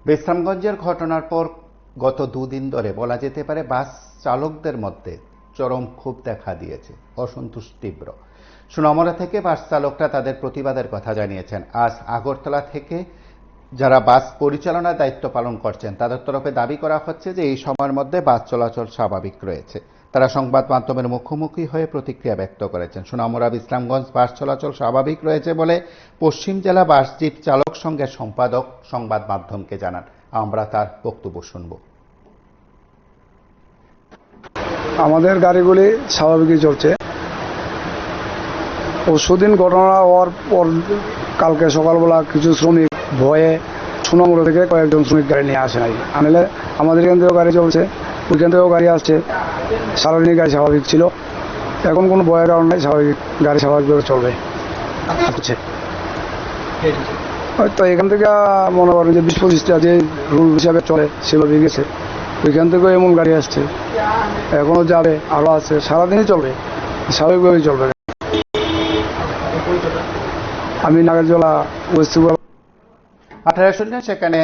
বিশ্রামগঞ্জের ঘটনার পর গত দুদিন ধরে বলা যেতে পারে বাস চালকদের মধ্যে চরম ক্ষোভ দেখা দিয়েছে, অসন্তোষ তীব্র। সুনামুরা থেকে বাস চালকরা তাদের প্রতিবাদের কথা জানিয়েছেন। আজ আগরতলা থেকে যারা বাস পরিচালনার দায়িত্ব পালন করছেন তাদের তরফে দাবি করা হচ্ছে যে এই সময়ের মধ্যে বাস চলাচল স্বাভাবিক রয়েছে। তারা সংবাদ মাধ্যমের মুখোমুখি হয়ে প্রতিক্রিয়া ব্যক্ত করেছেন। সুনামুরা বিশ্রামগঞ্জ বাস চলাচল স্বাভাবিক রয়েছে বলে পশ্চিম জেলা বাস জিপ চালক সংঘের সম্পাদক সংবাদ মাধ্যমকে জানান। আমরা তার বক্তব্য শুনব। আমাদের গাড়িগুলি স্বাভাবিকই চলছে। পরশুদিন ঘটনা হওয়ার পর কালকে সকালবেলা কিছু শ্রমিক ভয়ে সুনামুরা থেকে কয়েকজন শ্রমিক গাড়ি নিয়ে আসে নাই, আনলে আমাদের এখান থেকেও গাড়ি চলছে, ওইখান থেকেও গাড়ি আসছে। সারাদিনই গাড়ি স্বাভাবিক ছিল, এখন কোনো ভয়ের কারণ নাই, স্বাভাবিক গাড়ি স্বাভাবিকভাবে চলবে। হয়তো এখান থেকে মনে করেন যে 20-25টা যে রুল হিসাবে চলে সেভাবে গেছে, ওইখান থেকেও এমন গাড়ি আসছে, এখনো যাবে, আরও আছে, সারাদিনই চলবে, স্বাভাবিকভাবেই চলবে। আমি নাগরজোলা ওয়েস্ট বেঙ্গল। আপনারা শুনলেন সেখানে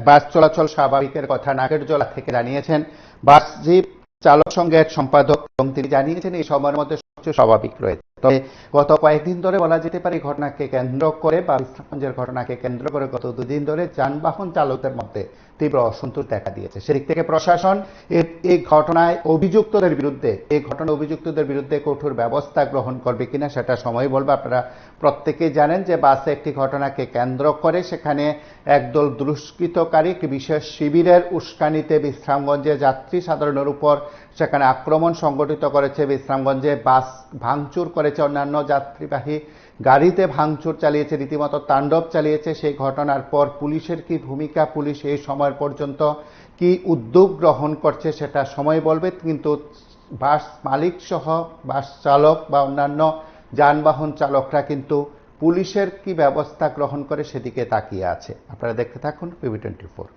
বাস চলাচল স্বাভাবিকের কথা নাগরজোলা থেকে জানিয়েছেন বাস জিপ চালক সংঘের সম্পাদক, এবং তিনি জানিয়েছেন এই সময়ের মধ্যে সবচেয়ে স্বাভাবিক রয়েছে। তবে গত কয়েকদিন ধরে বলা যেতে পারে ঘটনাকে কেন্দ্র করে বা বিশ্রামগঞ্জের ঘটনাকে কেন্দ্র করে গত দুদিন ধরে যানবাহন চালকদের মধ্যে তীব্র অসন্তোষ দেখা দিয়েছে। সেদিক থেকে প্রশাসন এই ঘটনায় অভিযুক্তদের বিরুদ্ধে কঠোর ব্যবস্থা গ্রহণ করবে কিনা সেটা সময় বলবে। আপনারা প্রত্যেকেই জানেন যে বাসে একটি ঘটনাকে কেন্দ্র করে সেখানে একদল দুষ্কৃতকারী বিশেষ শিবিরের উস্কানিতে বিশ্রামগঞ্জে যাত্রী সাধারণের উপর সেখানে আক্রমণ সংগঠিত করেছে। বিশ্রামগঞ্জে বাস ভাঙচুর করেছে, অন্যান্য যাত্রীবাহী গাড়িতে ভাঙচুর চালিয়েছে, রীতিমতো তাণ্ডব চালিয়েছে। সেই ঘটনার পর পুলিশের কি ভূমিকা, পুলিশ এই সময় পর্যন্ত কি উদ্যোগ গ্রহণ করছে সেটা সময় বলবে। কিন্তু বাস মালিক সহ বাস চালক বা অন্যান্য যানবাহন চালকরা কিন্তু পুলিশের কি ব্যবস্থা গ্রহণ করে সেদিকে তাকিয়ে আছে। আপনারা দেখতে থাকুন PB24।